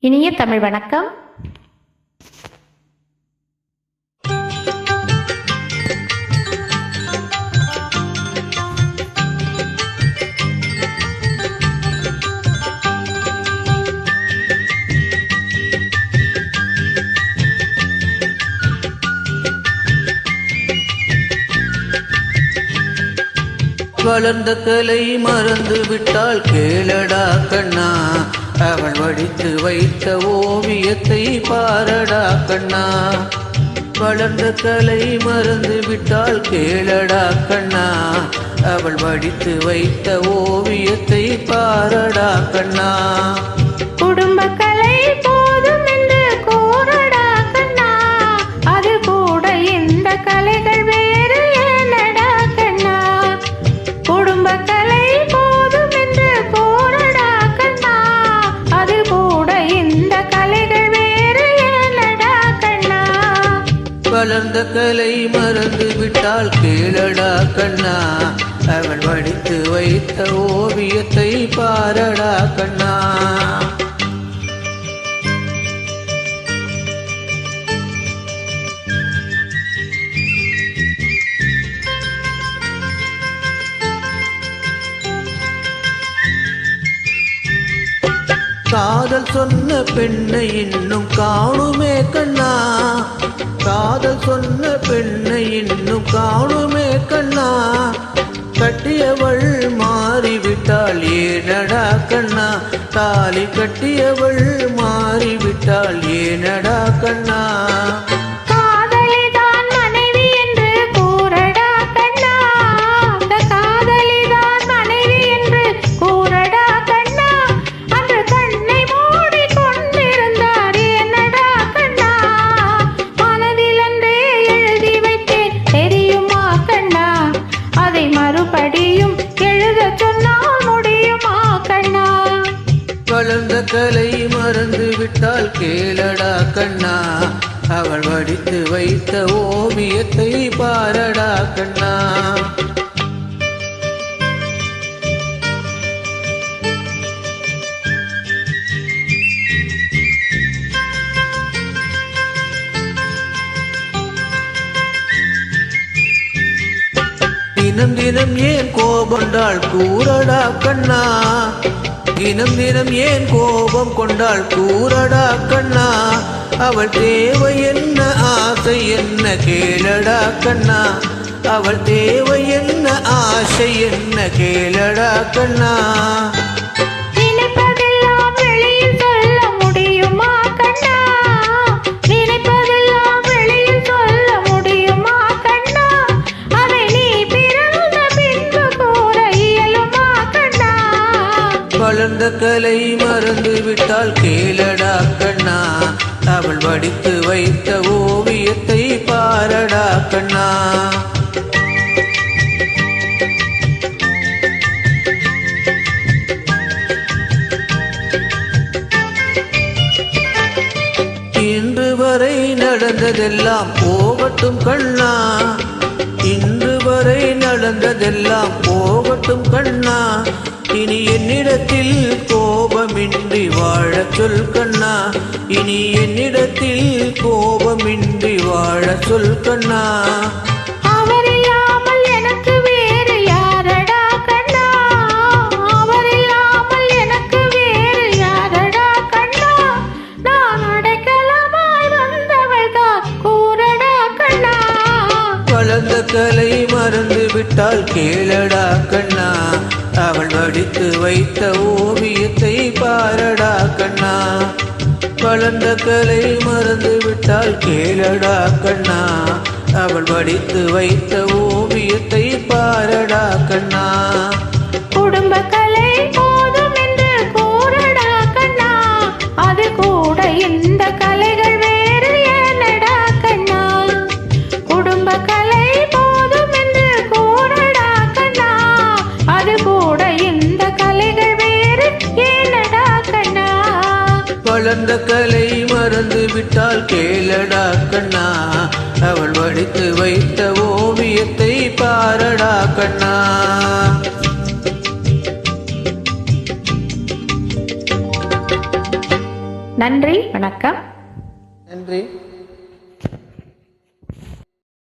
இனிய தமிழ் வணக்கம். வளர்ந்த கலை மறந்து விட்டால் கேளடா கண்ணா, அவள் வடித்து வைத்த ஓவியத்தை பாரடா கண்ணா. வளர்ந்த கலை மறந்து விட்டால் கேளடா கண்ணா, அவள் வடித்து வைத்த ஓவியத்தை பாரடா கண்ணா. குடும்ப கலை போதும் என்று கூறடா கண்ணா, அது கூட இந்த கலைகள் வேறு ஏனடா கண்ணா. குடும்ப கலை போதும் என்று கூறடா கண்ணா, அது கூட இந்த கலைகள் வேறு ஏனடா கண்ணா. வளர்ந்த கலை மறந்து விட்டால் கேளடா கண்ணா, அவள் வடித்து வைத்த ஓவியத்தை பாரடா கண்ணா. காதல் சொன்ன பெண்ணை இன்னும் காணுமே கண்ணா, காதல் சொன்ன பெண்ணை இன்னும் காணுமே கண்ணா. கட்டியவள் மாறிவிட்டாள் ஏனடா கண்ணா, தாலி கட்டியவள் மாறிவிட்டாள் ஏனடா கண்ணா. வளர்ந்த கலை மறந்து விட்டால் கேளடா கண்ணா, அவள் வடித்து வைத்த ஓவியத்தை பாரடா கண்ணா. தினம் தினம் ஏன் கோபந்தாள் கூறடா கண்ணா, தினம் தினம் ஏன் கோபம் கொண்டாள் கூறடா கண்ணா. அவள் தேவை என்ன ஆசை என்ன கேளடா கண்ணா, அவள் தேவை என்ன ஆசை என்ன கேளடா கண்ணா. வளர்ந்த கலை மறந்து விட்டால் கேளடா கண்ணா, அவள் வடித்து வைத்த ஓவியத்தை பாரடா கண்ணா. இன்று வரை நடந்ததெல்லாம் போகட்டும் கண்ணா, இன்று வரை நடந்ததெல்லாம் போகட்டும் கண்ணா. இனி என்னிடத்தில் கோபமின்றி வாழச் சொல் கண்ணா, இனி என்னிடத்தில் கோபமின்றி வாழச் சொல் கண்ணா. அவர் இல்லாமல் எனக்கு வேறு யாரடா கண்ணா, அவர் இல்லாமல் எனக்கு வேறு யாரடா கண்ணா. நான் அடைக்கலமாய் வந்தவள் தான் கூறடா கண்ணா. வளர்ந்த கலை மறந்து விட்டால் கேளடா கண்ணா, அவள் வடித்து வைத்த ஓவியத்தை பாரடா கண்ணா. வளர்ந்த கலை மறந்து விட்டால் கேளடா கண்ணா, அவள் வடித்து வைத்த ஓவியத்தை பாரடா கண்ணா. குடும்ப கலை போதும் என்று கூறடா கண்ணா, அது கூட இந்த கலைகள் வேறு ஏனடா கண்ணா. குடும்ப கலை போதும் என்று கூறடா கண்ணா, அது கூட இந்த கலைகள் வேறு ஏனடா கண்ணா. வளர்ந்த கலை மறந்து விட்டால் கேளடா கண்ணா, அவள் வடித்து வைத்த ஓவியத்தை பாரடா கண்ணா. நன்றி, வணக்கம். நன்றி.